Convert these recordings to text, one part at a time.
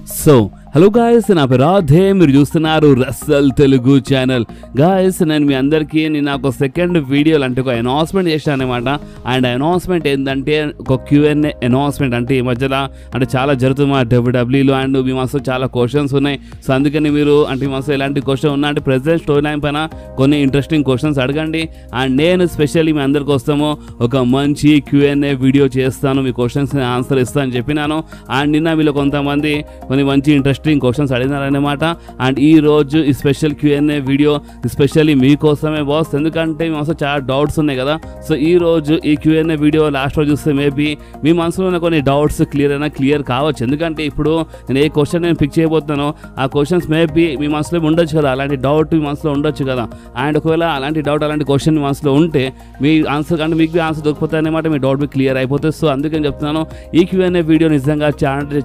So hello guys, నా పేరు రాధే, మీరు చూస్తున్నారు రస్సల్ తెలుగు ఛానల్. గాయస్, నేను మీ అందరికీ నాకు సెకండ్ వీడియోలు అంటే ఒక అనౌన్స్మెంట్ చేశాను అనమాట. అండ్ అనౌన్స్మెంట్ ఏంటంటే ఒక Q&A అనౌన్స్మెంట్. అంటే ఈ మధ్యలో అంటే చాలా జరుగుతుంది మా డబ్ల్యూడబ్ల్యూలో. అండ్ మీ మనసులో చాలా క్వశ్చన్స్ ఉన్నాయి. సో అందుకని మీరు అంటే మీ మనసులో ఎలాంటి క్వశ్చన్ ఉన్నా అంటే ప్రెసెంట్ స్టోరీ లైన్ పైన కొన్ని ఇంట్రెస్టింగ్ క్వశ్చన్స్ అడగండి. అండ్ నేను స్పెషల్లీ మీ అందరి కోసము ఒక మంచి Q&A వీడియో చేస్తాను, మీ క్వశ్చన్స్ ఆన్సర్ ఇస్తాను చెప్పినాను. అండ్ నిన్న వీళ్ళు కొంతమంది కొన్ని మంచి ఇంట్రెస్టింగ్ క్వశ్చన్స్ అడిగినారనమాట. అండ్ ఈ రోజు ఈ స్పెషల్ Q&A వీడియో స్పెషల్లీ మీకోసమే బాస్, ఎందుకంటే మీ మనసులో చాలా డౌట్స్ ఉన్నాయి కదా. సో ఈ రోజు ఈ Q&A వీడియో లాస్ట్ రోజు చూస్తే మేబీ మీ మనసులో ఉన్న కొన్ని డౌట్స్ క్లియర్ కావచ్చు. ఎందుకంటే ఇప్పుడు నేను ఏ క్వశ్చన్ నేను పిక్ చేయబోతున్నానో ఆ క్వశ్చన్స్ మేబీ మీ మనసులో ఉండొచ్చు కదా, అలాంటి డౌట్ మీ మనసులో ఉండొచ్చు కదా. అండ్ ఒకవేళ అలాంటి డౌట్ అలాంటి క్వశ్చన్ మీ మనసులో ఉంటే మీ ఆన్సర్ అంటే మీకు ఆన్సర్ దొరికిపోతాయి అనమాట, మీ డౌట్ మీకు క్లియర్ అయిపోతుంది. సో అందుకని చెప్తున్నాను, ఈ Q&A వీడియో నిజంగా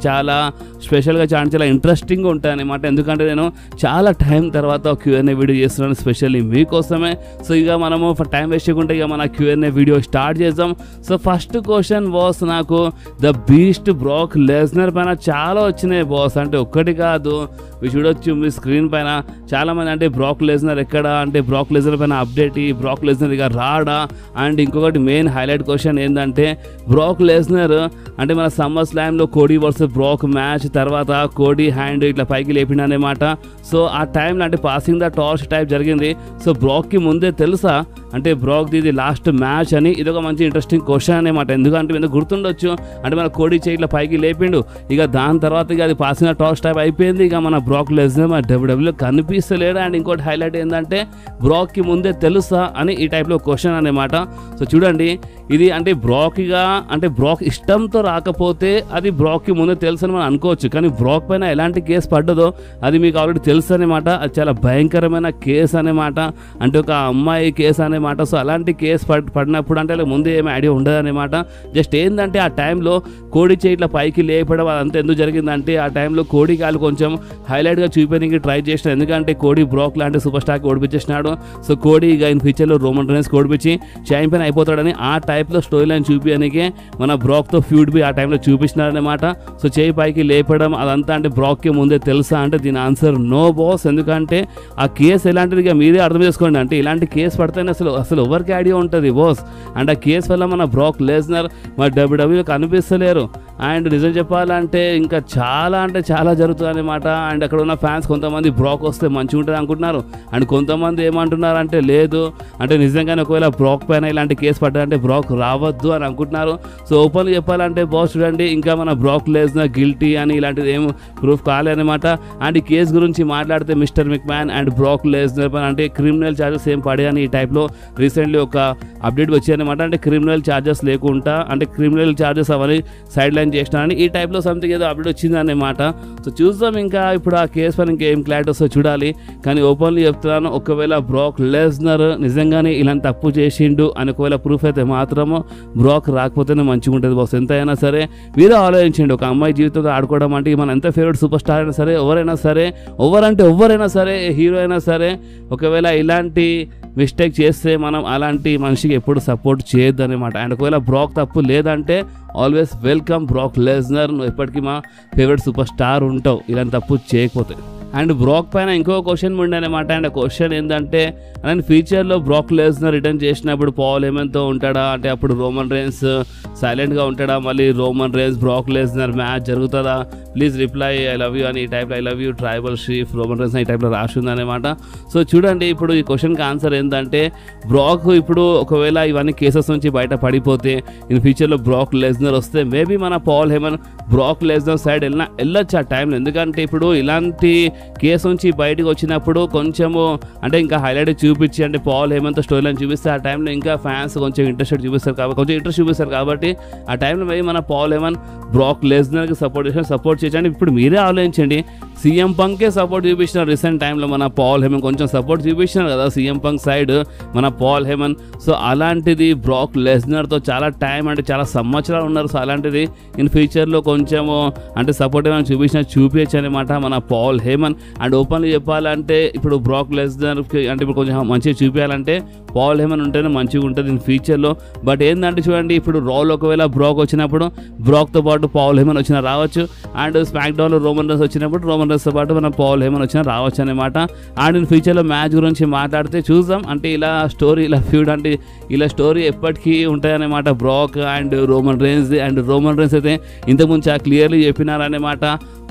చాలా స్పెషల్గా చాలా ఇంట్రెస్టింగ్ ఉంటాయి అనమాట. ఎందుకంటే నేను చాలా టైం తర్వాత Q&A వీడియో చేస్తున్నాను స్పెషల్లీ మీకోసమే. సో ఇక మనము టైం వేస్ట్ చేయకుండా ఇక మన Q&A వీడియో స్టార్ట్ చేద్దాం. సో ఫస్ట్ క్వశ్చన్ బాస్, నాకు ద బీస్ట్ బ్రాక్ లెస్నర్ పైన చాలా వచ్చినాయి బాస్. అంటే ఒక్కటి కాదు, మీరు చూడొచ్చు మీ స్క్రీన్ పైన చాలామంది అంటే బ్రాక్ లెస్నర్ ఎక్కడ, అంటే బ్రాక్ లెస్నర్ పైన అప్డేట్, ఈ బ్రాక్ లెస్నర్ ఇక రాడా. అండ్ ఇంకొకటి మెయిన్ హైలైట్ క్వశ్చన్ ఏంటంటే బ్రాక్ లెస్నర్ అంటే మన సమ్మర్ స్లామ్లో కోడీ వర్సెస్ బ్రాక్ మ్యాచ్ తర్వాత కోడీ హ్యాండ్ ఇట్లా పైకి లేపిండనమాట. సో ఆ టైంలో అంటే పాసింగ్ ద టార్చ్ టైప్ జరిగింది. సో బ్రాక్కి ముందే తెలుసా అంటే బ్రాక్ది ఇది లాస్ట్ మ్యాచ్ అని? ఇది ఒక మంచి ఇంట్రెస్టింగ్ క్వశ్చన్ అనమాట. ఎందుకంటే ఎందుకు గుర్తుండొచ్చు అంటే మన కోడీ చేయి ఇట్లా పైకి లేపిండు, ఇక దాని తర్వాత ఇక అది పాసింగ్ ద టార్చ్ టైప్ అయిపోయింది. ఇక మన బ్రాక్ లెస్నర్ మన డబ్ల్యూడబ్ల్యూలో కనిపిస్తలేడు. అండ్ ఇంకోటి హైలైట్ ఏంటంటే బ్రాక్కి ముందే తెలుసా అని ఈ టైప్లో క్వశ్చన్ అనమాట. సో చూడండి, ఇది అంటే బ్రాక్గా అంటే బ్రాక్ ఇష్టంతో రాకపోతే అది బ్రాక్కి ముందే తెలుసు అని మనం అనుకోవచ్చు. కానీ బ్రాక్ పైన ఎలాంటి కేసు పడ్డదో అది మీకు ఆల్రెడీ తెలుసు అనమాట. అది చాలా భయంకరమైన కేసు అనమాట, అంటే ఒక అమ్మాయి కేసు అనమాట. సో అలాంటి కేసు పడినప్పుడు అంటే ముందే ఏమి ఐడియా ఉండదు అనమాట. జస్ట్ ఏంటంటే ఆ టైంలో కోడి చేయి ఇట్లా పైకి లేపడం అదంతా ఎందుకు జరిగిందంటే ఆ టైంలో కోడి కాలు కొంచెం హైలైట్గా చూపించడానికి ట్రై చేసినాడు. ఎందుకంటే కోడి బ్రాక్ లాంటి సూపర్ స్టార్కి ఓడిపించేసినాడు. సో కోడి ఇక ఇన్ ఫ్యూచర్లో రోమన్ రైన్స్ ఓడిపించి ఛాంపియన్ అయిపోతాడని ఆ టైప్లో స్టోరీ లైన్ చూపించడానికి మన బ్రాక్తో ఫ్యూడ్ బి ఆ టైంలో చూపించినారనమాట. సో చేయి పైకి లేపడం అదంతా అంటే బ్రాక్కి ముందే తెలుసా అంటే దీని ఆన్సర్ నో బాస్. ఎందుకంటే ఆ కేసు ఎలాంటిది ఇక మీరే అర్థం చేసుకోండి. అంటే ఇలాంటి కేసు పడితేనే అసలు ఎవరికి ఐడియా ఉంటుంది బాస్. అండ్ ఆ కేసు వల్ల మన బ్రాక్ లెస్నర్ మన డబ్ల్యూడబ్ల్యూలో కనిపిస్తలేరు. అండ్ నిజం చెప్పాలంటే ఇంకా చాలా జరుగుతుంది అనమాట. అండ్ అక్కడ ఉన్న ఫ్యాన్స్ కొంతమంది బ్రాక్ వస్తే మంచిగా ఉంటుంది అనుకుంటున్నారు. అండ్ కొంతమంది ఏమంటున్నారు అంటే లేదు అంటే నిజంగానే ఒకవేళ బ్రాక్ పైన ఇలాంటి కేసు పడ్డారంటే బ్రాక్ రావద్దు అని అనుకుంటున్నారు. సో ఓపెన్గా చెప్పాలంటే బాస్ చూడండి, ఇంకా మన బ్రాక్ లెస్నర్ గిల్టీ అని ఇలాంటిది ఏం ప్రూఫ్ కాలేదన్నమాట. అండ్ ఈ కేసు గురించి మాట్లాడితే mister McMahon and Brock Lesnar పైన అంటే క్రిమినల్ ఛార్జెస్ ఏం పడాయని ఈ టైప్లో రీసెంట్లీ ఒక అప్డేట్ వచ్చాయన్నమాట. అంటే క్రిమినల్ ఛార్జెస్ లేకుండా అంటే క్రిమినల్ ఛార్జెస్ అవన్నీ సైడ్ లైన్ చేసినారని ఈ టైప్లో సంథింగ్ ఏదో అప్డేట్ వచ్చింది అన్నమాట. సో చూద్దాం ఇంకా ఇప్పుడు ఆ కేసు పైన ఇంకేం క్లారిటీ వస్తుందో చూడాలి. కానీ ఓపెన్లీ చెప్తున్నాను, ఒకవేళ బ్రాక్ లెస్నర్ నిజంగానే ఇలాంటి తప్పు చేసిండు అని ఒకవేళ ప్రూఫ్ అయితే మాత్రము బ్రాక్ రాకపోతేనే మంచిగా ఉంటుంది బాస్. ఎంత అయినా సరే మీరు ఆలోచించండి, ఒక అమ్మాయి జీవితంతో ఆడుకోవడం అంటే మన ఎంత ఫేవరెట్ సూపర్ స్టార్ అయినా సరే ఎవరైనా సరే హీరో అయినా సరే ఒకవేళ ఇలాంటి మిస్టేక్ చేస్తే మనం అలాంటి మనిషికి ఎప్పుడు సపోర్ట్ చేయొద్దు అనమాట. అండ్ ఒకవేళ బ్రాక్ తప్పు లేదంటే ఆల్వేస్ వెల్కమ్ బ్రాక్ లెస్నర్, నువ్వు ఎప్పటికీ మా ఫేవరెట్ సూపర్ స్టార్ ఉంటావు ఇలాంటి తప్పు చేయకపోతే. అండ్ బ్రాక్ పైన ఇంకో క్వశ్చన్ ఉండనమాట. అండ్ ఆ క్వశ్చన్ ఏంటంటే అండ్ ఫ్యూచర్లో బ్రాక్ లెస్నర్ రిటర్న్ చేసినప్పుడు పాల్ హెమన్తో ఉంటాడా, అంటే అప్పుడు రోమన్ రైన్స్ సైలెంట్గా ఉంటాడా, మళ్ళీ Roman Reigns Brock Lesnar match జరుగుతుందా, please reply I love you అని ఈ టైప్లో I love you tribal chief Roman Reigns ఈ టైప్లో రాసి ఉందన్నమాట. సో చూడండి, ఇప్పుడు ఈ క్వశ్చన్కి ఆన్సర్ ఏంటంటే బ్రాక్ ఇప్పుడు ఒకవేళ ఇవన్నీ కేసెస్ నుంచి బయట పడిపోతే ఇన్ ఫ్యూచర్లో బ్రాక్ లెస్నర్ వస్తే మేబీ మన పాల్ హెమన్ బ్రాక్ లెస్నర్ సైడ్ వెళ్ళొచ్చు ఆ టైంలో. ఎందుకంటే ఇప్పుడు ఇలాంటి కేసు నుంచి బయటకు వచ్చినప్పుడు కొంచెము అంటే ఇంకా హైలైట్ చూపించి అంటే పాల్ హెమన్తో స్టోరీ లైన్ చూపిస్తే ఆ టైంలో ఇంకా ఫ్యాన్స్ కొంచెం ఇంట్రెస్ట్ చూపిస్తారు కాబట్టి ఆ టైంలో మేబీ మన పాల్ హెమన్ బ్రాక్ లెస్నర్కి సపోర్ట్ చేయండి. ఇప్పుడు మీరే ఆలోచించండి, సీఎం పంకే సపోర్ట్ చూపించినారు రీసెంట్ టైంలో మన పాల్ హెమన్ కొంచెం సపోర్ట్ చూపించినారు కదా సీఎం పంక్ సైడ్ మన పాల్ హెమన్. సో అలాంటిది బ్రాక్ లెస్నర్తో చాలా టైం అంటే చాలా సంవత్సరాలు ఉన్నారు. సో అలాంటిది ఇన్ ఫ్యూచర్లో కొంచెము అంటే సపోర్ట్ ఏమైనా చూపించచ్చు అనమాట మన పాల్ హెమన్. హేమన్. అండ్ ఓపెన్లీ చెప్పాలంటే ఇప్పుడు బ్రాక్ లెస్నర్కి అంటే ఇప్పుడు కొంచెం మంచిగా చూపించాలంటే పాల్ హేమన్ ఉంటేనే మంచిగా ఉంటుంది ఇన్ ఫ్యూచర్లో. బట్ ఏంటంటే చూడండి ఇప్పుడు రాలో ఒకవేళ బ్రాక్ వచ్చినప్పుడు బ్రాక్తో పాటు పాల్ హేమన్ వచ్చినా రావచ్చు. అండ్ స్మాక్ డౌన్లో రోమన్ రైన్స్ వచ్చినప్పుడు రోమన్ రైన్స్తో పాటు మనం పాల్ హేమన్ వచ్చినా రావచ్చు అనమాట. అండ్ ఇన్ ఫ్యూచర్లో మ్యాచ్ గురించి మాట్లాడితే చూద్దాం. అంటే ఇలా స్టోరీ ఇలా ఫ్యూడ్ అంటే ఇలా స్టోరీ ఎప్పటికీ ఉంటాయన్నమాట Brock and Roman Reigns. And Roman Reigns అయితే ఇంతకుముందు చాలా క్లియర్లీ చెప్పినారన్నమాట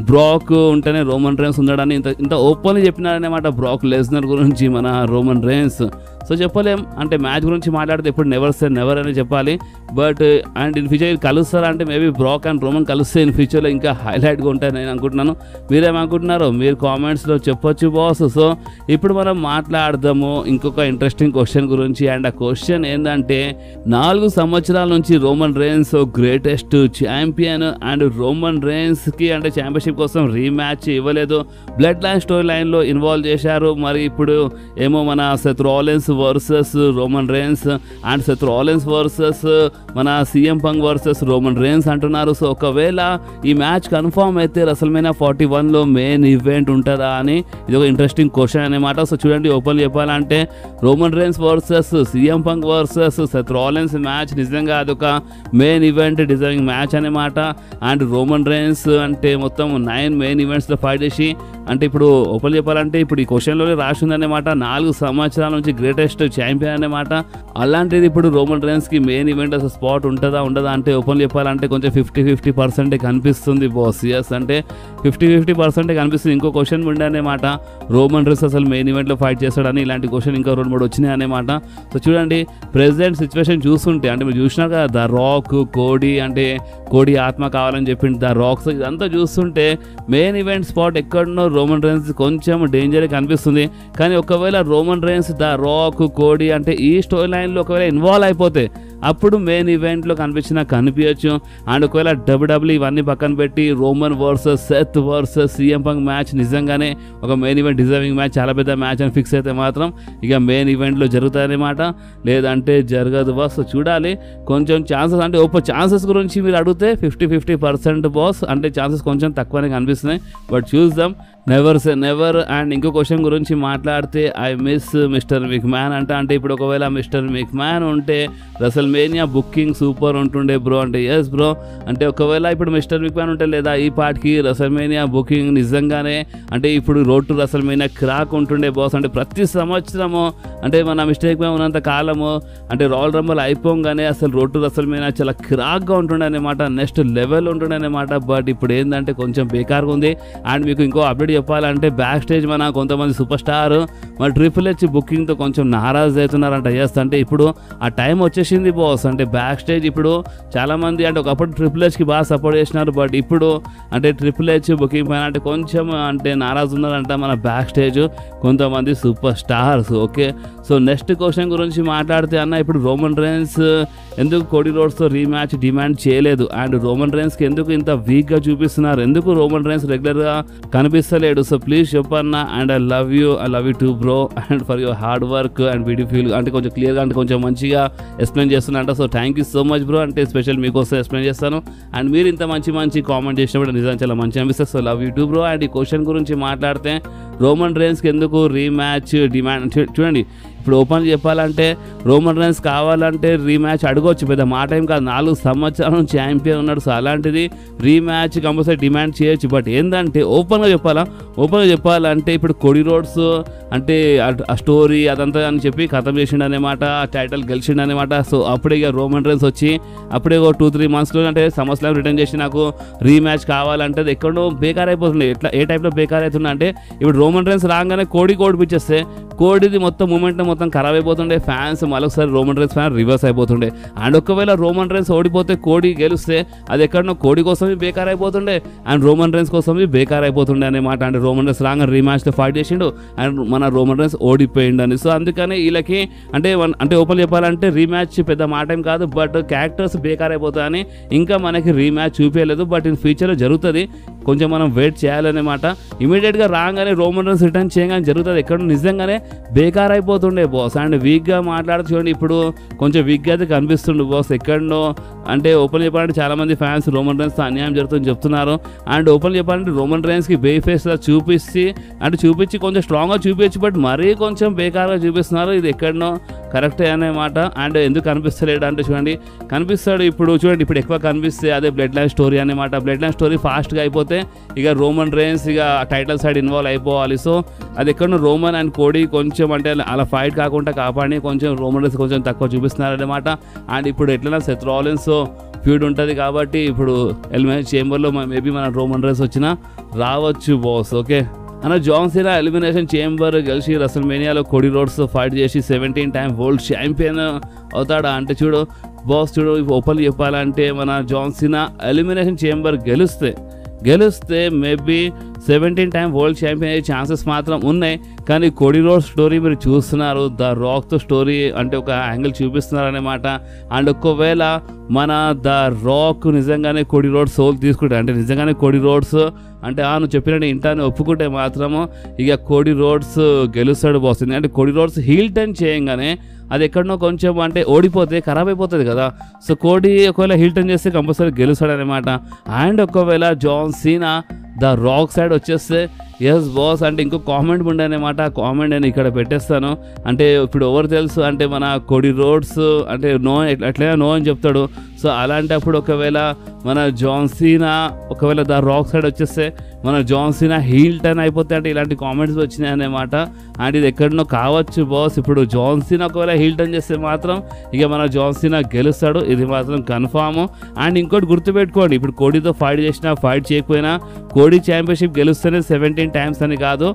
బ్రాక్ ఉంటేనే రోమన్ రైన్స్ ఉన్నాడని ఇంత ఓపెన్లీ చెప్పినారన్నమాట బ్రాక్ లెస్నర్ గురించి మన రోమన్ రైన్స్. సో చెప్పలేం అంటే మ్యాచ్ గురించి మాట్లాడితే ఇప్పుడు నెవర్ సే నెవర్ అని చెప్పాలి. బట్ అండ్ ఇన్ ఫ్యూచర్ కలుస్తారా అంటే మేబీ బ్రాక్ అండ్ రోమన్ కలిస్తే ఇన్ ఫ్యూచర్లో ఇంకా హైలైట్గా ఉంటాయి నేను అనుకుంటున్నాను. మీరేమనుకుంటున్నారో మీరు కామెంట్స్లో చెప్పొచ్చు బాస్. సో ఇప్పుడు మనం మాట్లాడదాము ఇంకొక ఇంట్రెస్టింగ్ క్వశ్చన్ గురించి. అండ్ ఆ క్వశ్చన్ ఏంటంటే 4 సంవత్సరాల నుంచి Roman Reigns greatest champion and Roman రైన్స్కి అంటే ఛాంపియన్షిప్ కోసం రీమ్యాచ్ ఇవ్వలేదు. బ్లడ్ లైన్ స్టోరీ లైన్లో ఇన్వాల్వ్ చేశారు. మరి ఇప్పుడు ఏమో మన Seth Rollins versus Roman Reigns and Seth Rollins versus మన CM Punk versus Roman Reigns అంటున్నారు. సో ఒకవేళ ఈ మ్యాచ్ కన్ఫర్మ్ అయితే రెసల్మేనియా 41లో మెయిన్ ఈవెంట్ ఉంటుందా అని ఇది ఒక ఇంట్రెస్టింగ్ క్వశ్చన్ అనమాట. సో చూడండి ఓపెన్ చెప్పాలంటే Roman Reigns versus CM Punk versus Seth Rollins match నిజంగా అదొక మెయిన్ ఈవెంట్ డిజర్వింగ్ మ్యాచ్ అనమాట. అండ్ రోమన్ రైన్స్ అంటే మొత్తం 9 మెయిన్ ఈవెంట్స్లో ఫైట్ చేసి అంటే ఇప్పుడు ఓపెన్ చెప్పాలంటే ఇప్పుడు ఈ క్వశ్చన్లోనే రాసి ఉందన్నమాట 4 సంవత్సరాల నుంచి గ్రేటెస్ట్ ఛాంపియన్ అనమాట. అలాంటిది ఇప్పుడు రోమన్ రైన్స్కి మెయిన్ ఈవెంట్ అసలు స్పాట్ ఉంటుందా ఉండదా అంటే ఓపెన్ చెప్పాలంటే కొంచెం 50-50% కనిపిస్తుంది బాస్. ఎస్ అంటే 50-50% కనిపిస్తుంది. ఇంకో క్వశ్చన్ ఉండే అనమాట రోమన్ రైన్స్ అసలు మెయిన్ ఈవెంట్లో ఫైట్ చేస్తాడని. ఇలాంటి క్వశ్చన్ ఇంకా 2-3 వచ్చినాయి అనమాట. సో చూడండి ప్రెసిడెంట్ సిచ్యువేషన్ చూస్తుంటే అంటే మీరు చూసినారు కదా ద రాక్ కోడీ అంటే కోడీ ఆత్మ కావాలని చెప్పింది ద రాక్స్ ఇదంతా చూస్తుంటే మెయిన్ ఈవెంట్ స్పాట్ ఎక్కడనో రోమన్ రైన్స్ కొంచెం డేంజర్ కనిపిస్తుంది. కానీ ఒకవేళ Roman rains the rock Cody అంటే ఈ స్టోరీ లైన్లో ఒకవేళ ఇన్వాల్వ్ అయిపోతే అప్పుడు మెయిన్ ఈవెంట్లో కనిపించచ్చు. అండ్ ఒకవేళ డబ్ల్యూడబ్ల్యూ ఇవన్నీ పక్కన పెట్టి Roman versus Seth versus CM Punk match నిజంగానే ఒక మెయిన్ ఈవెంట్ డిజర్వింగ్ మ్యాచ్ చాలా పెద్ద మ్యాచ్ అని ఫిక్స్ అయితే మాత్రం ఇక మెయిన్ ఈవెంట్లో జరుగుతాయన్నమాట, లేదంటే జరగదు బాస్. చూడాలి కొంచెం ఛాన్సెస్ అంటే ఛాన్సెస్ గురించి మీరు అడిగితే 50-50% బాస్ అంటే ఛాన్సెస్ కొంచెం తక్కువనే కనిపిస్తున్నాయి. బట్ చూద్దాం నెవర్ సే నెవర్. అండ్ ఇంకో క్వశ్చన్ గురించి మాట్లాడితే ఐ మిస్ మిస్టర్ మిక్మ్యాన్ అంటే ఇప్పుడు ఒకవేళ మిస్టర్ మిక్మ్యాన్ ఉంటే రెసల్మేనియా బుకింగ్ సూపర్ ఉంటుండే బ్రో అంటే ఎస్ బ్రో. అంటే ఒకవేళ ఇప్పుడు మిస్టర్ మిక్మ్యాన్ ఉంటే లేదా ఈ పాటికి రెసల్మేనియా బుకింగ్ నిజంగానే అంటే ఇప్పుడు రోడ్ టు రెసల్మేనియా క్రాక్ ఉంటుండే బాస్. అంటే ప్రతి సంవత్సరము అంటే మన మిస్టర్ మిక్మ్యాన్ ఉన్నంత కాలము అంటే రాయల్ రంబల్ అయిపోగానే అసలు రోడ్ టు రెసల్మేనియా చాలా క్రాక్గా ఉంటుండే అనమాట, నెక్స్ట్ లెవెల్ ఉంటుండే అనమాట. బట్ ఇప్పుడు ఏంటంటే కొంచెం బేకార్గా ఉంది. అండ్ మీకు ఇంకో అప్డేట్ చెప్పాలంటే బ్యాక్ స్టేజ్ మన కొంతమంది సూపర్ స్టార్ మన ట్రిపుల్ హెచ్ బుకింగ్తో కొంచెం నారాజ్ అవుతున్నారంట. ఎస్ అంటే ఇప్పుడు ఆ టైం వచ్చేసింది బాస్. అంటే బ్యాక్ స్టేజ్ ఇప్పుడు చాలామంది అంటే ఒకప్పుడు ట్రిపుల్ హెచ్కి బాగా సపోర్ట్ చేసినారు. బట్ ఇప్పుడు అంటే ట్రిపుల్ హెచ్ బుకింగ్ పైన అంటే కొంచెం అంటే నారాజ్ ఉన్నారంట మన బ్యాక్ స్టేజ్ కొంతమంది superstars. Okay so next question గురించి మాట్లాడితే అన్న ఇప్పుడు రోమన్ రైన్స్ ఎందుకు కోడీ రోడ్స్తో రీమ్యాచ్ డిమాండ్ చేయలేదు అండ్ రోమన్ రైన్స్కి ఎందుకు ఇంత వీక్గా చూపిస్తున్నారు, ఎందుకు రోమన్ రైన్స్ రెగ్యులర్గా కనిపిస్తలేడు? సో ప్లీజ్ చెప్పన్న. And I love you too bro and for your hard work and beautiful అంటే కొంచెం క్లియర్గా అంటే కొంచెం మంచిగా ఎక్స్ప్లెయిన్ చేస్తున్నా. So thank you so much bro. అంటే స్పెషల్ మీకోసం ఎక్స్ప్లెయిన్ చేస్తాను. అండ్ మీరు ఇంత మంచి కామెంట్ చేసినప్పుడు నిజంగా చాలా మంచి అనిపిస్తుంది. So love you too bro. And ఈ క్వశ్చన్ గురించి మాట్లాడితే రోమన్ రైన్స్కి ఎందుకు రీమ్యాచ్ డిమాండ్ చూడండి ఇప్పుడు ఓపెన్ చెప్పాలంటే రోమన్ రైన్స్ కావాలంటే రీమ్యాచ్ అడగవచ్చు, పెద్ద మాట ఏం కాదు. 4 సంవత్సరాల నుంచి ఛాంపియన్ ఉన్నాడు. సో అలాంటిది రీమ్యాచ్ కంపల్సరీ డిమాండ్ చేయొచ్చు. బట్ ఏంటంటే ఓపెన్గా చెప్పాలంటే ఇప్పుడు కోడీ రోడ్స్ అంటే ఆ స్టోరీ అదంతా అని చెప్పి ఖతం చేసిండు అనమాట, టైటిల్ గెలిచిండు అనమాట. సో అప్పుడే ఇక రోమన్ రైన్స్ వచ్చి అప్పుడే ఒక 2-3 మంత్స్లో అంటే సంవత్సరం రిటర్న్ చేసి నాకు రీమ్యాచ్ కావాలంటే అది ఎక్కడో బేకార్ అయిపోతుంది. ఏ టైప్లో బేకార్ అవుతుండే అంటే ఇప్పుడు రోమన్ రైన్స్ రాగానే కోడి పిచ్చేస్తే కోడిది మొత్తం మూమెంట్ మొత్తం ఖరాబ్ అయిపోతుండే, ఫ్యాన్స్ మరొకసారి రోమన్ రైన్స్ ఫ్యాన్ రివర్స్ అయిపోతుండే. అండ్ ఒకవేళ రోమన్ రైన్స్ ఓడిపోతే కోడి గెలిస్తే అది ఎక్కడనో కోడి కోసం బేకార్ అయిపోతుండే అండ్ రోమన్ రైన్స్ కోసం బేకార్ అయిపోతుండే అనమాట. అంటే రోమన్ రైన్స్ రాగా రీమ్యాచ్లో ఫైట్ చేసిండు అండ్ మన రోమన్ రైన్స్ ఓడిపోయిండు అని. సో అందుకని వీళ్ళకి అంటే ఓపెన్ చెప్పాలంటే రీమ్యాచ్ పెద్ద మాట ఏం కాదు. బట్ క్యారెక్టర్స్ బేకార్ అయిపోతాయని ఇంకా మనకి రీమ్యాచ్ చూపించలేదు. బట్ ఇన్ ఫ్యూచర్లో జరుగుతుంది, కొంచెం మనం వెయిట్ చేయాలన్నమాట. ఇమీడియట్గా రాగానే రోమన్ రైన్స్ రిటర్న్ చేయగానే జరుగుతుంది. ఎక్కడ నిజంగానే బేకార్ అయిపోతుండే ఉండే బాస్. అండ్ వీక్గా మాట్లాడుతూ చూడండి, ఇప్పుడు కొంచెం వీక్గా అయితే కనిపిస్తుండు బాస్. ఎక్కడో అంటే ఓపెన్ చెప్పాలంటే చాలామంది ఫ్యాన్స్ రోమన్ రైన్స్తో అన్యాయం జరుగుతుందని చెప్తున్నారు. అండ్ ఓపెన్ చెప్పాలంటే రోమన్ రైన్స్కి ఫేస్లా చూపించి కొంచెం స్ట్రాంగ్గా చూపించు, బట్ మరీ కొంచెం బేకార్గా చూపిస్తున్నారు. ఇది ఎక్కడనో కరెక్టే అనే మాట. అండ్ ఎందుకు కనిపిస్తలేడు అంటే చూడండి, కనిపిస్తాడు ఇప్పుడు. చూడండి ఇప్పుడు ఎక్కువ కనిపిస్తే అదే బ్లడ్ లైన్ స్టోరీ అనమాట. బ్లడ్ లైన్ స్టోరీ ఫాస్ట్గా అయిపోతే ఇక రోమన్ రైన్స్ ఇక టైటిల్ సైడ్ ఇన్వాల్వ్ అయిపోవాలి. సో అది ఎక్కడో రోమన్ అండ్ కోడీ కొంచెం అంటే అలా ఫైట్ కాకుండా కాపాడి కొంచెం రోమన్ రైన్స్ కొంచెం తక్కువ చూపిస్తున్నారు అనమాట. అండ్ ఇప్పుడు ఎట్లైనా సెత్ రాలిన్స్ ఫ్యూడ్ ఉంటుంది కాబట్టి ఇప్పుడు ఎలిమినేషన్ చేంబర్లో మేబీ మన రోమన్ రైన్స్ వచ్చినా రావచ్చు బాస్. ఓకే అన్న, జాన్ సీనా ఎలిమినేషన్ చేంబర్ గెలిచి రెసల్మేనియాలో కోడీ రోడ్స్ ఫైట్ చేసి 17 టైమ్ వరల్డ్ ఛాంపియన్ అవుతాడా అంటే చూడు బాస్, చూడు ఓపెన్ చెప్పాలంటే మన జాన్ సీనా ఎలిమినేషన్ చేంబర్ గెలిస్తే మేబీ 17 టైమ్ వరల్డ్ ఛాంపియన్ అయ్యే ఛాన్సెస్ మాత్రం ఉన్నాయి. కానీ కోడీ రోడ్స్ స్టోరీ మీరు చూస్తున్నారు, ద రాక్తో స్టోరీ అంటే ఒక యాంగిల్ చూపిస్తున్నారు అనమాట. అండ్ ఒకవేళ మన ద రాక్ నిజంగానే కోడీ రోడ్స్ సోల్ తీసుకుంటే, అంటే నిజంగానే కోడీ రోడ్స్ అంటే నువ్వు చెప్పినట్టు ఇంటాన్ని ఒప్పుకుంటే మాత్రము ఇక కోడీ రోడ్స్ గెలుస్తాడు బాస్. అంటే కోడీ రోడ్స్ హీల్ టర్న్ చేయంగానే అది ఎక్కడనో కొంచెం అంటే ఓడిపోతే ఖరాబ్ అయిపోతుంది కదా. సో కోడీ ఒకవేళ హీల్ టర్న్ చేస్తే కంపల్సరీ గెలుస్తాడు అనమాట. అండ్ ఒకవేళ John Cena the Rock side వచ్చేస్తే ఎస్ బాస్ అంటే ఇంకో కామెంట్ ఉండే అనమాట. ఆ కామెంట్ నేను ఇక్కడ పెట్టేస్తాను. అంటే ఇప్పుడు ఎవరు తెలుసు అంటే మన కోడీ రోడ్స్ అంటే నో ఎట్లయినా నో అని చెప్తాడు. సో అలాంటప్పుడు ఒకవేళ మన జాన్ సీనా ఒకవేళ ద రాక్ సైడ్ వచ్చేస్తే మన జాన్ సీనా హీల్ టర్న్ అయిపోతే అంటే ఇలాంటి కామెంట్స్ వచ్చినాయి అన్నమాట. అండ్ ఇది ఎక్కడనో కావచ్చు బాస్. ఇప్పుడు జాన్ సీనా ఒకవేళ హీల్ టర్న్ చేస్తే మాత్రం ఇక మన జాన్ సీనా గెలుస్తాడు, ఇది మాత్రం కన్ఫామ్. అండ్ ఇంకోటి గుర్తుపెట్టుకోండి, ఇప్పుడు కోడీతో ఫైట్ చేసినా ఫైట్ చేయకపోయినా కోడీ ఛాంపియన్షిప్ గెలుస్తేనే 17 టైమ్స్ అని కాదు.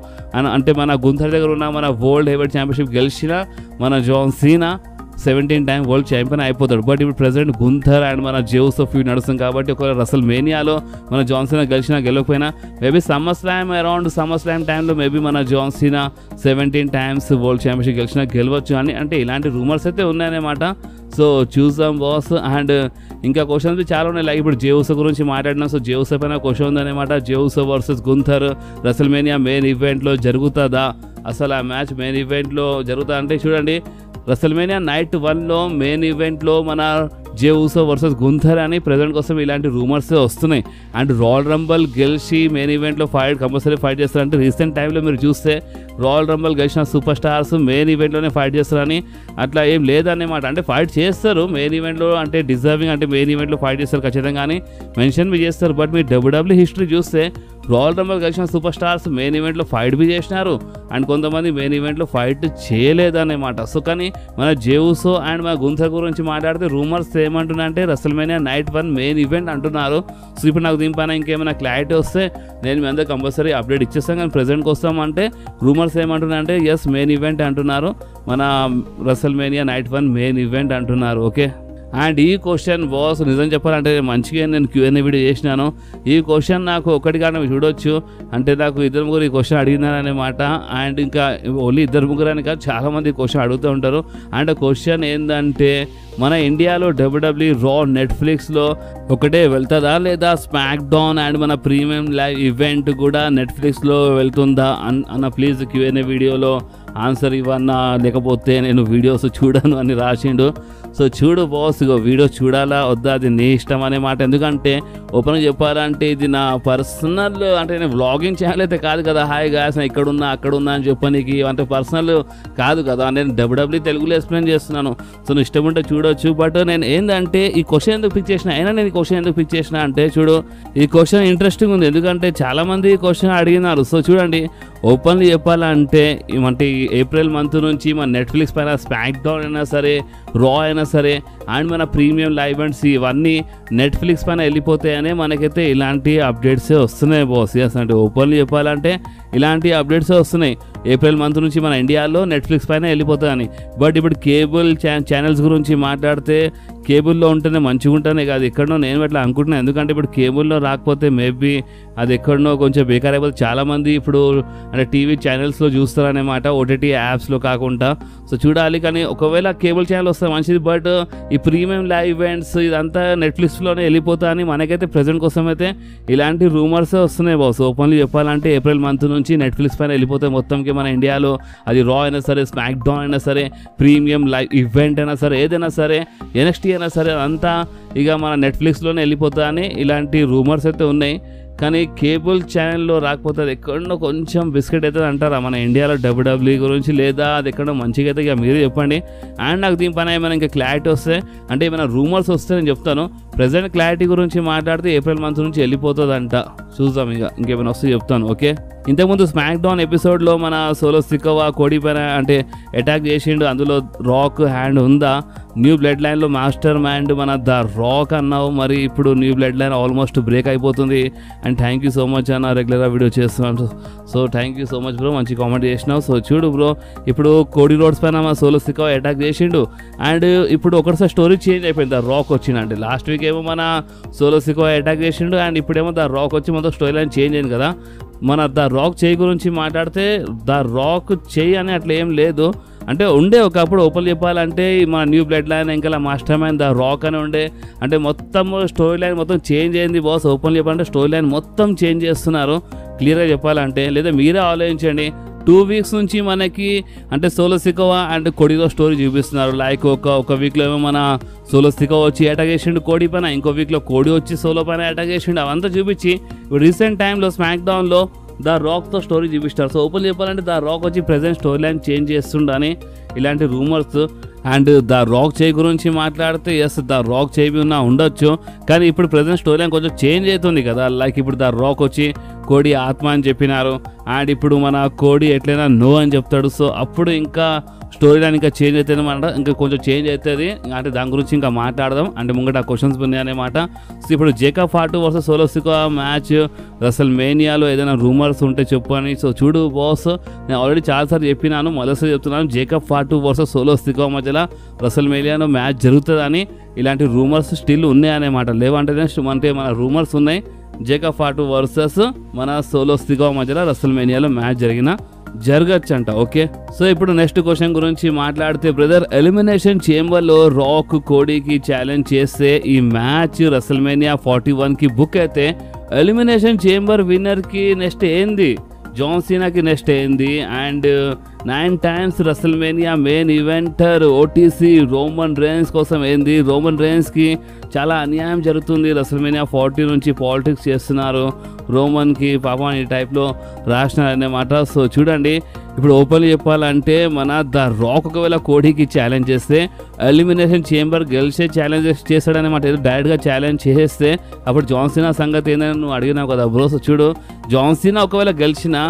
అంటే మన గుంథర్ దగ్గర ఉన్న మన వరల్డ్ హెవీవెయిట్ ఛాంపియన్షిప్ గెలిచిన మన John Cena 17 time world champion అయిపోతాడు. బట్ ఇప్పుడు ప్రెసెంట్ గుంథర్ అండ్ మన జెవుస్ ఫ్యూడ్ నడుస్తుంది కాబట్టి ఒకవేళ రెసల్మేనియాలో మన జాన్ సీనా గెలవకపోయినా మేబీ అరౌండ్ సమ్మర్ స్లామ్ టైంలో మేబీ మన John Cena 17 times world championship గెలవచ్చు అని అంటే ఇలాంటి రూమర్స్ అయితే ఉన్నాయన్నమాట. సో చూద్దాం బాస్. అండ్ ఇంకా క్వశ్చన్స్ చాలా ఉన్నాయి, లైక్ ఇప్పుడు జెవుస్ గురించి మాట్లాడినాం. సో జెవుస్ పైన క్వశ్చన్ ఉందన్నమాట. జెవుస్ వర్సెస్ గుంథర్ రెసల్మేనియా మెయిన్ ఈవెంట్లో జరుగుతుందా? అసలు ఆ మ్యాచ్ మెయిన్ ఈవెంట్లో జరుగుతా అంటే చూడండి, రెసల్మేనియా నైట్ 1లో మెయిన్ ఈవెంట్లో మన జెవుస్ వర్సెస్ గుంథర్ అని ప్రెజెంట్ కోసం ఇలాంటి రూమర్స్ వస్తున్నాయి. అండ్ రాయల్ రంబల్ గెలిచి మెయిన్ ఈవెంట్లో కంపల్సరీ ఫైట్ చేస్తారంటే రీసెంట్ టైంలో మీరు చూస్తే రాయల్ రంబల్ గెలిచిన సూపర్ స్టార్స్ మెయిన్ ఈవెంట్లోనే ఫైట్ చేస్తారని అట్లా ఏం లేదన్నమాట. అంటే ఫైట్ చేస్తారు మెయిన్ ఈవెంట్లో, అంటే డిజర్వింగ్ అంటే మెయిన్ ఈవెంట్లో ఫైట్ చేస్తారు ఖచ్చితంగా అని మెన్షన్ బి చేస్తారు. బట్ మీరు డబ్ల్యూడబ్ల్యూ హిస్టరీ చూస్తే రాయల్ రంబల్ గెలిచిన సూపర్ స్టార్స్ మెయిన్ ఈవెంట్లో ఫైట్ బి చేసినారు అండ్ కొంతమంది మెయిన్ ఈవెంట్లో ఫైట్ చేయలేదన్నమాట. సో కానీ మన జెవుస్ అండ్ మన గుంథర్ గురించి మాట్లాడితే రూమర్స్ ఏమంటున్నా అంటే రెసల్మేనియా నైట్ 1 మెయిన్ ఈవెంట్ అంటున్నారు. సో ఇప్పుడు నాకు దీనిపైన ఇంకేమైనా క్లారిటీ వస్తే నేను మీ అందరూ కంపల్సరీ అప్డేట్ ఇచ్చేస్తాను. కానీ ప్రెజెంట్కి వస్తామంటే రూమర్స్ ఏమంటున్నా అంటే ఎస్ మెయిన్ ఈవెంట్ అంటున్నారు, మన రెసల్మేనియా నైట్ 1 మెయిన్ ఈవెంట్ అంటున్నారు. ఓకే అండ్ ఈ క్వశ్చన్ బాస్ నిజం చెప్పాలంటే మంచిగా నేను Q&A వీడియో చేసినాను. ఈ క్వశ్చన్ నాకు ఒకటి కానీ చూడొచ్చు, అంటే నాకు 2-3 ఈ క్వశ్చన్ అడిగినారనమాట. అండ్ ఇంకా ఓన్లీ 2-3 అని కాదు, చాలామంది ఈ క్వశ్చన్ అడుగుతూ ఉంటారు. అండ్ క్వశ్చన్ ఏంటంటే మన ఇండియాలో డబ్ల్యూడబ్ల్యూ రా నెట్ఫ్లిక్స్లో ఒకటే వెళ్తుందా లేదా స్మాక్ డౌన్ అండ్ మన ప్రీమియం లైవ్ ఈవెంట్ కూడా నెట్ఫ్లిక్స్లో వెళ్తుందా అన్న ప్లీజ్ Q&A వీడియోలో ఆన్సర్ ఇవ్వన్నా, లేకపోతే నేను వీడియోస్ చూడను అని రాసిండు. సో చూడు బాస్, వీడియో చూడాలా వద్దా అది నీ ఇష్టం అనే మాట. ఎందుకంటే ఓపెన్గా చెప్పాలంటే ఇది నా పర్సనల్, అంటే నేను వ్లాగింగ్ ఛానల్ అయితే కాదు కదా. హాయ్ గాయస్ నేను ఇక్కడున్నా అక్కడున్నా అని చెప్పనీకి అంటే పర్సనల్ కాదు కదా. నేను డబ్ల్యూడబ్ల్యూ తెలుగులో ఎక్స్ప్లెయిన్ చేస్తున్నాను. సో నువ్వు ఇష్టం ఉంటే చూడొచ్చు. బట్ నేను ఏంటంటే ఈ క్వశ్చన్ ఎందుకు పిక్ చేసిన, అయినా నేను ఈ క్వశ్చన్ ఎందుకు పిక్ చేసిన అంటే చూడు, ఈ క్వశ్చన్ ఇంట్రెస్టింగ్ ఉంది ఎందుకంటే చాలామంది ఈ క్వశ్చన్ అడిగినారు. సో చూడండి ఓపెన్లీ చెప్పాలంటే అంటే ఏప్రిల్ మంత్ నుంచి మన నెట్ఫ్లిక్స్ పైన స్మాక్ డౌన్ అయినా సరే, రా అయినా సరే అండ్ మన ప్రీమియం లైవ్ ఈవెంట్స్ ఇవన్నీ నెట్ఫ్లిక్స్ పైన వెళ్ళిపోతాయనే మనకైతే ఇలాంటి అప్డేట్సే వస్తున్నాయి బాస్. ఎస్ అంటే ఓపెన్లీ చెప్పాలంటే ఇలాంటి అప్డేట్సే వస్తున్నాయి. ఏప్రిల్ మంత్ నుంచి మన ఇండియాలో నెట్ఫ్లిక్స్ పైన వెళ్ళిపోతాయని. బట్ ఇప్పుడు కేబుల్ ఛానల్స్ గురించి మాట్లాడితే కేబుల్లో ఉంటేనే మంచిగా ఉంటేనే కాదు ఎక్కడనో నేను ఇట్లా అనుకుంటున్నాను. ఎందుకంటే ఇప్పుడు కేబుల్లో రాకపోతే మేబీ అది ఎక్కడనో కొంచెం బేకార్ అయిపోతుంది. చాలామంది ఇప్పుడు అంటే టీవీ ఛానల్స్లో చూస్తారనమాట, ఓటీటీ యాప్స్లో కాకుండా. సో చూడాలి, కానీ ఒకవేళ కేబుల్ ఛానల్ వస్తే మంచిది. బట్ ఈ ప్రీమియం లైవ్ ఈవెంట్స్ ఇదంతా నెట్ఫ్లిక్స్లోనే వెళ్ళిపోతా అని మనకైతే ప్రజెంట్ కోసం అయితే ఇలాంటి రూమర్స్ వస్తున్నాయి బాస్. ఓపెన్లీ చెప్పాలంటే ఏప్రిల్ మంత్ నుంచి నెట్ఫ్లిక్స్ పైన వెళ్ళిపోతే మొత్తంకి మన ఇండియాలో అది రా అయినా సరే, స్మాక్ డౌన్ అయినా సరే, ప్రీమియం లైవ్ ఈవెంట్ అయినా సరే, ఏదైనా సరే, NXT అయినా సరే, అంతా ఇక మన నెట్ఫ్లిక్స్లోనే వెళ్ళిపోతా అని ఇలాంటి రూమర్స్ అయితే ఉన్నాయి. కానీ కేబుల్ ఛానల్లో రాకపోతే అది ఎక్కడో కొంచెం బిస్కెట్ అవుతుంది అంటారా మన ఇండియాలో WWE గురించి, లేదా అది ఎక్కడో మంచిగా అయితే ఇక మీరు చెప్పండి. అండ్ నాకు దీనిపైన ఏమైనా ఇంకా క్లారిటీ వస్తే, అంటే ఏమైనా రూమర్స్ వస్తే నేను చెప్తాను. ప్రజెంట్ క్లారిటీ గురించి మాట్లాడితే ఏప్రిల్ మంత్ నుంచి వెళ్ళిపోతుందంట. చూద్దాం, ఇక ఇంకేమైనా వస్తే చెప్తాను. ఓకే, ఇంతకుముందు స్మాక్ డౌన్ ఎపిసోడ్లో మన సోలో సికోవా కోడి పైన అంటే అటాక్ చేసిండు, అందులో రాక్ హ్యాండ్ ఉందా? న్యూ బ్లడ్ లైన్లో మాస్టర్ మైండ్ మన ద రాక్ అన్నావు, మరి ఇప్పుడు new bloodline almost break అయిపోతుంది. And thank you so much అన్న, రెగ్యులర్గా వీడియో చేస్తున్నాను. So thank you so much bro, మంచి కామెంట్ చేసినావు. సో చూడు బ్రో, ఇప్పుడు కోడి రోడ్స్ పైన మన సోలో సికోవా అటాక్ చేసిండు. అండ్ ఇప్పుడు ఒకసారి స్టోరీ చేంజ్ అయిపోయింది, ద రాక్ వచ్చిందంటే. లాస్ట్ వీక్ ఏమో మన సోలో సికోవా అటాక్ చేసిండు, అండ్ ఇప్పుడేమో ద రాక్ వచ్చి మొత్తం స్టోరీ లైన్ చేంజ్ అయింది కదా. మన ద రాక్ చేయి గురించి మాట్లాడితే ద రాక్ చేయి అని అట్లా ఏం లేదు, అంటే ఉండే ఒకప్పుడు ఓపెన్ చెప్పాలంటే మన న్యూ బ్లడ్ లైన్ ఇంకా మాస్టర్ మైండ్ ద రాక్ అని ఉండే. అంటే మొత్తం స్టోరీ లైన్ మొత్తం చేంజ్ అయింది బాస్. ఓపెన్ చెప్పాలంటే స్టోరీ లైన్ మొత్తం చేంజ్ చేస్తున్నారు క్లియర్గా చెప్పాలంటే. లేదా మీరే ఆలోచించండి, 2 వీక్స్ నుంచి మనకి అంటే సోలో సికోవా అండ్ కోడితో స్టోరీ చూపిస్తున్నారు. లైక్ ఒక వీక్లో ఏమో మన సోలో సికోవా వచ్చి అటాక్ చేసిండు కోడి పైన, ఇంకో వీక్లో కోడి వచ్చి సోలో పైన అటాక్ చేసిండు. అవంతా చూపించి ఇప్పుడు రీసెంట్ టైంలో స్మాక్ డౌన్లో ద రాక్తో స్టోరీ చూపిస్తారు. సో ఓపెన్ చెప్పాలంటే ద రాక్ వచ్చి ప్రెజెంట్ స్టోరీ లైన్ చేంజ్ చేస్తుండని ఇలాంటి రూమర్స్. అండ్ ద రాక్ చేయి గురించి మాట్లాడితే ఎస్, ద రాక్ చేయి ఉన్నా ఉండొచ్చు, కానీ ఇప్పుడు ప్రెజెంట్ స్టోరీ లైన్ కొంచెం చేంజ్ అవుతుంది కదా. లైక్ ఇప్పుడు ద రాక్ వచ్చి కోడి ఆత్మ అని చెప్పినారు, అండ్ ఇప్పుడు మన కోడి ఎట్లయినా నో అని చెప్తాడు. సో అప్పుడు ఇంకా స్టోరీ లైన్ ఇంకా చేంజ్ అవుతుంది అన్నమాట, ఇంకా కొంచెం చేంజ్ అవుతుంది. అంటే దాని గురించి ఇంకా మాట్లాడదాం, అంటే ముంగట క్వశ్చన్స్ ఉన్నాయన్నమాట. సో ఇప్పుడు Jacob Fatu versus Solo Sikoa match రసల్ మేనియాలో ఏదైనా రూమర్స్ ఉంటే చెప్పు అని. సో చూడు బాస్, నేను ఆల్రెడీ చాలాసార్లు చెప్పినాను, మరోసారి చెప్తున్నాను, Jacob Fatu versus Solo Sikoa మధ్యలో రసల్ మేనియాలో మ్యాచ్ జరుగుతుందని ఇలాంటి రూమర్స్ స్టిల్ ఉన్నాయన్నమాట. లేవంటే అంటే మన రూమర్స్ ఉన్నాయి, జేకబ్ ఫాటు వర్సెస్ మన సోలో సికోవా మధ్యలో రసల్ మేనియాలో మ్యాచ్ జరగచ్చంట. ఓకే, సో ఇప్పుడు నెక్స్ట్ క్వశ్చన్ గురించి మాట్లాడితే బ్రదర్, ఎలిమినేషన్ చేంబర్లో రాక్ కోడికి ఛాలెంజ్ చేస్తే ఈ మ్యాచ్ రసల్మేనియా 41కి బుక్ అయితే ఎలిమినేషన్ చేంబర్ విన్నర్కి నెక్స్ట్ ఏంది? జాన్ సీనాకి నెక్స్ట్ ఏంది? And 9 times WrestleMania main eventer OTC Roman Reigns కోసం ఏంది? రోమన్ రేన్స్కి చాలా అన్యాయం జరుగుతుంది. రసల్మేనియా 40 నుంచి పాలిటిక్స్ చేస్తున్నారు రోమన్కి, పాపం ఈ టైప్లో రాసినారన్నమాట. సో చూడండి, ఇప్పుడు ఓపెన్లీ చెప్పాలంటే మన ద రాక్ ఒకవేళ కోడికి ఛాలెంజ్ చేస్తే ఎలిమినేషన్ చేంబర్ గెలిచే ఛాలెంజ్ చేస్తాడనమాట. ఏదో డైరెక్ట్గా ఛాలెంజ్ చేస్తే అప్పుడు జాన్ సీనా సంగతి ఏందని నువ్వు అడిగినావు కదా బ్రో. సో చూడు, జాన్ సీనా ఒకవేళ గెలిచినా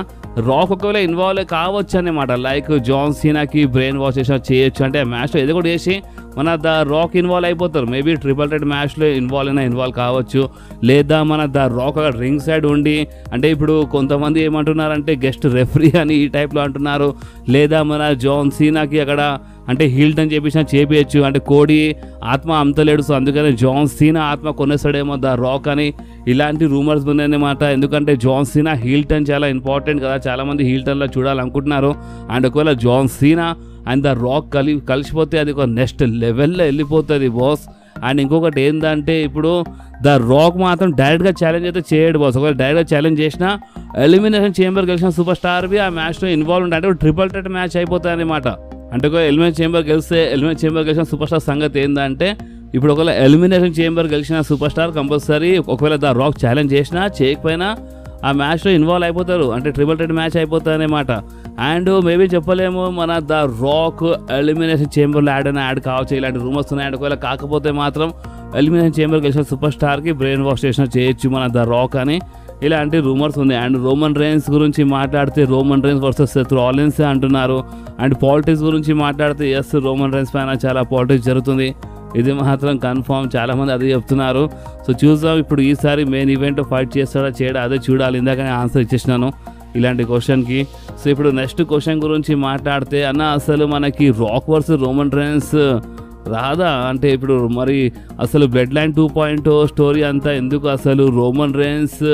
రాక్ ఒకవేళ ఇన్వాల్వ్ కావచ్చు అనమాట. లైక్ జాన్ సీనాకి బ్రెయిన్ వాష్ చేసినా చేయొచ్చు, అంటే మ్యాచ్లో ఏదో కూడా చేసి మన ద రాక్ ఇన్వాల్వ్ అయిపోతారు. మేబీ ట్రిపుల్ థ్రెట్ మ్యాచ్లో ఇన్వాల్వ్ కావచ్చు, లేదా మన ద రాక్ అక్కడ రింగ్ సైడ్ ఉండి, అంటే ఇప్పుడు కొంతమంది ఏమంటున్నారంటే గెస్ట్ రెఫరీ అని ఈ టైప్లో అంటున్నారు, లేదా మన జాన్ సీనాకి అక్కడ అంటే హీల్ట్ అని చేపించచ్చు. అంటే కోడి ఆత్మ అమ్మతలేడు, సో అందుకని జాన్ సీనా ఆత్మ కొనేస్తాడేమో ద రాక్ అని ఇలాంటి రూమర్స్ ఉన్నాయన్నమాట. ఎందుకంటే జాన్ సీనా హీల్టన్ చాలా ఇంపార్టెంట్ కదా, చాలామంది హీల్టన్లో చూడాలనుకుంటున్నారు. అండ్ ఒకవేళ John Cena and the Rock కలిసిపోతే అది ఒక నెక్స్ట్ లెవెల్లో వెళ్ళిపోతుంది బాస్. అండ్ ఇంకొకటి ఏంటంటే ఇప్పుడు ద రాక్ మాత్రం డైరెక్ట్గా ఛాలెంజ్ అయితే చేయడు బాస్. ఒకవేళ డైరెక్ట్గా ఛాలెంజ్ చేసినా ఎలిమినేషన్ చేంబర్ గెలిచిన సూపర్ స్టార్వి ఆ మ్యాచ్లో ఇన్వాల్వ్ ఉంటాయి, అంటే ట్రిపుల్ థ్రెట్ మ్యాచ్ అయిపోతుంది అనమాట. అంటే ఒక ఎలిమినేషన్ చేంబర్ గెలిచిన సూపర్ స్టార్ సంగతి ఏంటంటే, ఇప్పుడు ఒకవేళ ఎలిమినేషన్ చేంబర్ గెలిచిన సూపర్ స్టార్ కంపల్సరీ ఒకవేళ ద రాక్ ఛాలెంజ్ చేసినా చేయకపోయినా ఆ మ్యాచ్లో ఇన్వాల్వ్ అయిపోతారు, అంటే ట్రిపుల్ థ్రెట్ మ్యాచ్ అయిపోతుంది అనమాట. అండ్ మేబీ చెప్పలేము మన ద రాక్ ఎలిమినేషన్ చేంబర్లో యాడ్ కావచ్చు, ఇలాంటి రూమర్స్ ఉన్నాయి. అండ్ ఒకవేళ కాకపోతే మాత్రం ఎలిమినేషన్ చేంబర్ గెలిచిన సూపర్ స్టార్కి బ్రెయిన్ వాష్ చేసినా చేయొచ్చు మన ద రాక్ అని ఇలాంటి రూమర్స్ ఉంది. అండ్ రోమన్ రేన్స్ గురించి మాట్లాడితే Roman rains versus Seth Rollins అంటున్నారు. అండ్ పాలిటిక్స్ గురించి మాట్లాడితే ఎస్, రోమన్ రేన్స్ పైన చాలా పాలిటిక్స్ జరుగుతుంది, ఇది మాత్రం కన్ఫామ్, చాలామంది అదే చెప్తున్నారు. సో చూద్దాం ఇప్పుడు ఈసారి మెయిన్ ఈవెంట్ ఫైట్ చేస్తాడా చేయడా అదే చూడాలి. ఇందాకనే ఆన్సర్ ఇచ్చేసినాను ఇలాంటి క్వశ్చన్కి. సో ఇప్పుడు నెక్స్ట్ క్వశ్చన్ గురించి మాట్లాడితే అన్న, అసలు మనకి రాక్ వర్సెస్ రోమన్ రేన్స్ రాదా అంటే ఇప్పుడు మరి అసలు బ్లడ్ లైన్ 2.0 స్టోరీ అంతా ఎందుకు, అసలు రోమన్ రేన్స్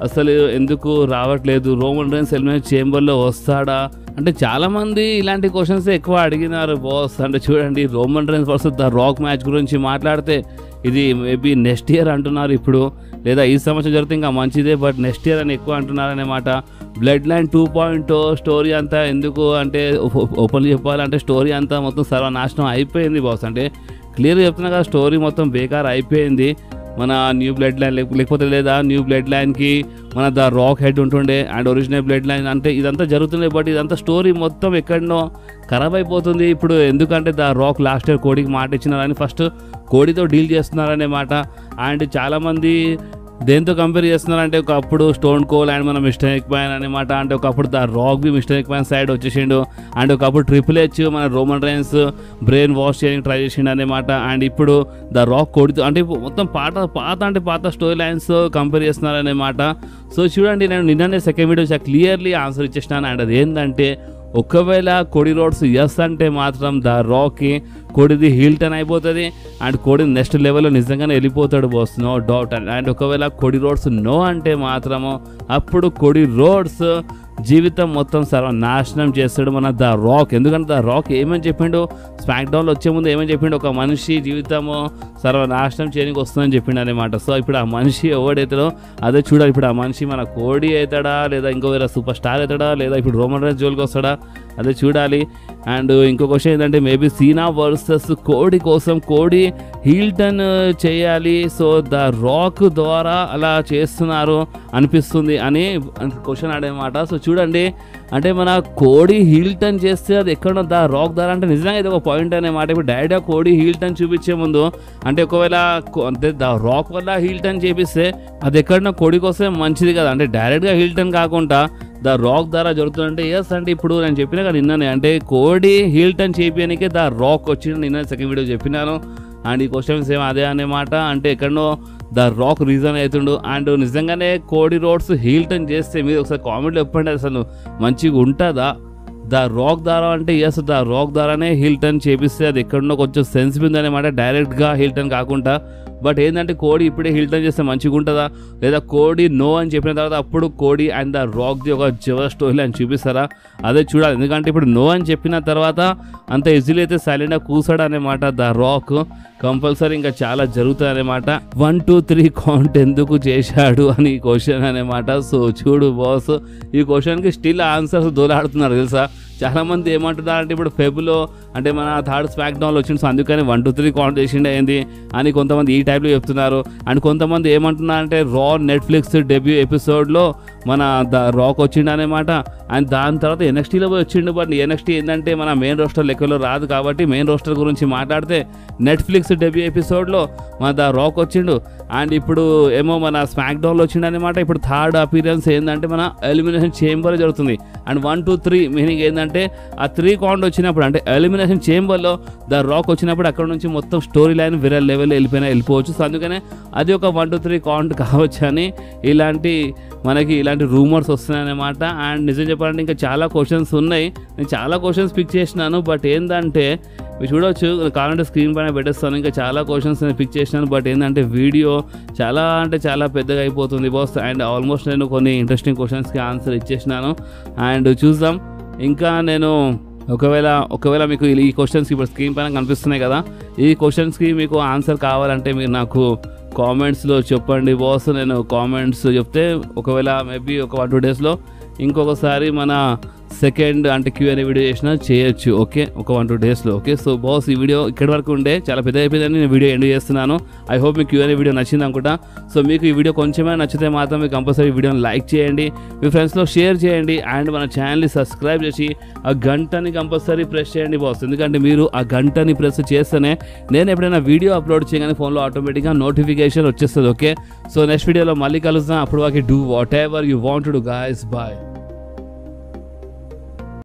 అసలు ఎందుకు రావట్లేదు, రోమన్ రేన్స్ ఎలిమినేషన్ చేంబర్లో వస్తాడా అంటే చాలామంది ఇలాంటి క్వశ్చన్స్ ఎక్కువ అడిగినారు బాస్. అంటే చూడండి, Roman rains versus the rock match గురించి మాట్లాడితే ఇది మేబీ నెక్స్ట్ ఇయర్ అంటున్నారు ఇప్పుడు, లేదా ఈ సంవత్సరం జరిగితే ఇంకా మంచిదే, బట్ నెక్స్ట్ ఇయర్ అని ఎక్కువ అంటున్నారు అన్నమాట. బ్లడ్ లైన్ 2.0 స్టోరీ అంతా ఎందుకు అంటే ఓపెన్లీ చెప్పాలంటే స్టోరీ అంతా మొత్తం సర్వనాశనం అయిపోయింది బాస్. అంటే క్లియర్గా చెప్తున్నా కదా, స్టోరీ మొత్తం బేకార్ అయిపోయింది. మన న్యూ బ్లడ్ లైన్ లేకపోతే లేదా న్యూ బ్లడ్ లైన్కి మన ద రాక్ హెడ్ ఉంటుండే అండ్ ఒరిజినల్ బ్లడ్ లైన్ అంటే ఇదంతా జరుగుతుండే, బట్ ఇదంతా స్టోరీ మొత్తం ఎక్కడనో ఖరాబ్ అయిపోతుంది ఇప్పుడు. ఎందుకంటే ద రాక్ లాస్ట్ ఇయర్ కోడికి మాట ఇచ్చినారని ఫస్ట్ కోడితో డీల్ చేస్తున్నారనే మాట. అండ్ చాలామంది దేంతో కంపేర్ చేస్తున్నారంటే ఒకప్పుడు స్టోన్ కోల్ అండ్ మన మిస్టర్ ఎక్మ్యాన్ అనమాట. అంటే ఒకప్పుడు ద రాక్ బి మిస్టర్ ఎక్మ్యాన్ సైడ్ వచ్చేసిండు అండ్ ఒకప్పుడు ట్రిపుల్ హెచ్ మన రోమన్ రైన్స్ బ్రెయిన్ వాష్ చేయడానికి ట్రై చేసిండు అనమాట. అండ్ ఇప్పుడు ద రాక్ కోడితో అంటే మొత్తం పాత స్టోరీ లైన్స్ కంపేర్ చేస్తున్నారనమాట. సో చూడండి, నేను నిన్ననే సెకండ్ వీడియో క్లియర్లీ ఆన్సర్ ఇచ్చేసినాను. అండ్ అది ఏంటంటే ఒకవేళ కోడి రోడ్స్ ఎస్ అంటే మాత్రం ద రాక్కి కోడిది హీల్ టర్న్ అయిపోతుంది అండ్ కోడి నెక్స్ట్ లెవెల్లో నిజంగానే వెళ్ళిపోతాడు బాస్, నో డౌట్. అండ్ ఒకవేళ కోడి రోడ్స్ నో అంటే మాత్రము అప్పుడు కోడి రోడ్స్ జీవితం మొత్తం సర్వనాశనం చేస్తాడు మన ద రాక్. ఎందుకంటే ద రాక్ ఏమని చెప్పిండు స్మాక్ డౌన్లో వచ్చే ముందు ఏమని చెప్పిండు, ఒక మనిషి జీవితము సర్వనాశనం చేయడానికి వస్తుందని చెప్పిండు అనమాట. సో ఇప్పుడు ఆ మనిషి ఎవడైతాడో అదే చూడాలి. ఇప్పుడు ఆ మనిషి మన కోడి అవుతాడా, లేదా ఇంకో వేరే సూపర్ స్టార్ అవుతాడా, లేదా ఇప్పుడు రోమన్ రైన్స్ జోలికి వస్తాడా, అదే చూడాలి. అండ్ ఇంకో క్వశ్చన్ ఏంటంటే మేబీ సీనా వర్సెస్ కోడి కోసం కోడి హీల్ టర్న్ చేయాలి, సో ద రాక్ ద్వారా అలా చేస్తున్నారు అనిపిస్తుంది అని క్వశ్చన్ అడేమాట. సో చూడండి, అంటే మన కోడి హీల్ టర్న్ చేస్తే అది ఎక్కడో ద రాక్ ద్వారా అంటే నిజంగా ఇది ఒక పాయింట్ అనే మాట. ఇప్పుడు డైరెక్ట్గా కోడి హీల్ టర్న్ చూపించే ముందు అంటే ఒకవేళ అంటే ద రాక్ వల్ల హీల్ టర్న్ చేపిస్తే అది ఎక్కడన్నా కోడి కోసం మంచిది కదా. అంటే డైరెక్ట్గా హీల్ టర్న్ కాకుండా ద రాక్ ద్వారా జరుగుతుందంటే ఎస్. అంటే ఇప్పుడు నేను చెప్పినా కదా నిన్ననే, అంటే కోడి హీల్ టర్న్ చేయించడానికే ద రాక్ వచ్చింది నిన్న సెకండ్ వీడియో చెప్పినాను. అండ్ ఈ క్వశ్చన్ సేమ్ అదే అన్నమాట. అంటే ఎక్కడనో ద రాక్ రీజన్ అవుతుండు. అండ్ నిజంగానే కోడి రోడ్స్ హీల్ టర్న్ చేస్తే మీరు ఒకసారి కామెంట్లో చెప్పండి, అసలు మంచిగా ఉంటుందా ద రాక్ ద్వారా అంటే ఎస్ ద రాక్ ద్వారానే హీల్ టర్న్ చేపిస్తే అది ఎక్కడో కొంచెం సెన్స్ ఉందన్నమాట, డైరెక్ట్గా హీల్ టర్న్ కాకుండా. బట్ ఏంటంటే కోడి ఇప్పుడే హీల్ టర్న్ చేస్తే మంచిగా ఉంటుందా, లేదా కోడి నో అని చెప్పిన తర్వాత అప్పుడు కోడి అండ్ ద రాక్ది ఒక జబర్ స్టోరీ అని చూపిస్తారా, అదే చూడాలి. ఎందుకంటే ఇప్పుడు నో అని చెప్పిన తర్వాత అంత ఈజీలీ అయితే సైలెంట్గా కూర్చాడు అనమాట ద రాక్. కంపల్సరీ ఇంకా చాలా జరుగుతుంది అనమాట. 1 2 3 కౌంట్ ఎందుకు చేశాడు అని క్వశ్చన్ అనమాట. సో చూడు బాస్, ఈ క్వశ్చన్కి స్టిల్ ఆన్సర్స్ దోలాడుతున్నారు తెలుసా. చాలామంది ఏమంటున్నారు అంటే ఇప్పుడు ఫెబ్లో అంటే మన థర్డ్ స్మాక్ డౌన్లో వచ్చింది, సో అందుకని 1 2 3 కౌంట్ చేసిండే అయింది అని కొంతమంది ఈ టైప్లో చెప్తున్నారు. అండ్ కొంతమంది ఏమంటున్నారు అంటే రా నెట్ఫ్లిక్స్ డెబ్యూ ఎపిసోడ్లో మన ద రాక్ వచ్చిండు అనమాట. అండ్ దాని తర్వాత ఎన్ఎక్స్టీలో పోయి వచ్చిండు. బట్ ఎన్ఎక్స్టీ ఏంటంటే మన మెయిన్ రోస్టర్ లెక్కలో రాదు కాబట్టి మెయిన్ రోస్టర్ గురించి మాట్లాడితే నెట్ఫ్లిక్స్ డెబ్యూ ఎపిసోడ్లో మన ద రాక్ వచ్చిండు. అండ్ ఇప్పుడు ఏమో మన స్మాక్ డౌన్లో వచ్చిండు అనమాట. ఇప్పుడు థర్డ్ అపీరియన్స్ ఏంటంటే మన ఎలిమినేషన్ చేంబర్ జరుగుతుంది. అండ్ 1 2 3 మీనింగ్ ఏంటంటే ఆ 3 కౌంట్ వచ్చినప్పుడు అంటే ఎలిమినేషన్ చేంబర్లో ద రాక్ వచ్చినప్పుడు అక్కడ నుంచి మొత్తం స్టోరీ లైన్ వేరే లెవెల్లో వెళ్ళిపోవచ్చు. సో అందుకనే అది ఒక 1 2 3 కౌంట్ కావచ్చు అని మనకి ఇలాంటి రూమర్స్ వస్తున్నాయన్నమాట. అండ్ నిజం చెప్పాలంటే ఇంకా చాలా క్వశ్చన్స్ ఉన్నాయి, నేను చాలా క్వశ్చన్స్ పిక్ చేసినాను. బట్ ఏంటంటే మీరు చూడవచ్చు, కావాలంటే స్క్రీన్ పైన పెట్టేస్తాను. ఇంకా చాలా క్వశ్చన్స్ నేను పిక్ చేసినాను. బట్ ఏంటంటే వీడియో చాలా అంటే చాలా పెద్దగా అయిపోతుంది బాస్. అండ్ ఆల్మోస్ట్ నేను కొన్ని ఇంట్రెస్టింగ్ క్వశ్చన్స్కి ఆన్సర్ ఇచ్చేసినాను. అండ్ చూద్దాం ఇంకా నేను ఒకవేళ మీకు ఈ క్వశ్చన్స్కి ఇప్పుడు స్క్రీన్ పైన కనిపిస్తున్నాయి కదా, ఈ క్వశ్చన్స్కి మీకు ఆన్సర్ కావాలంటే మీరు నాకు కామెంట్స్లో చెప్పండి బాస్. నేను కామెంట్స్ చెప్తే ఒకవేళ మేబీ ఒక 1 2 డేస్లో ఇంకొకసారి మన సెకండ్ అంటే Q&A వీడియో చేసినా చేయొచ్చు. ఓకే, ఒక 1 2 డేస్లో. ఓకే, సో బాస్ ఈ వీడియో ఇక్కడి వరకు ఉండే చాలా పెద్ద అయిపోయిందని నేను వీడియో ఎండ్ చేస్తున్నాను. ఐ హోప్ మీకు Q&A వీడియో నచ్చింది అనుకుంటా. సో మీకు ఈ వీడియో కొంచెమే నచ్చితే మాత్రం మీకు కంపల్సరీ వీడియోని లైక్ చేయండి, మీ ఫ్రెండ్స్లో షేర్ చేయండి. అండ్ మన ఛానల్ని సబ్స్క్రైబ్ చేసి ఆ గంటని కంపల్సరీ ప్రెస్ చేయండి బాస్. ఎందుకంటే మీరు ఆ గంటని ప్రెస్ చేస్తేనే నేను ఎప్పుడైనా వీడియో అప్లోడ్ చేయగానే ఫోన్లో ఆటోమేటిక్గా నోటిఫికేషన్ వచ్చేస్తుంది. ఓకే, సో నెక్స్ట్ వీడియోలో మళ్ళీ కలుద్దాం. అప్పుడు వాకి do whatever you want to do guys. Bye.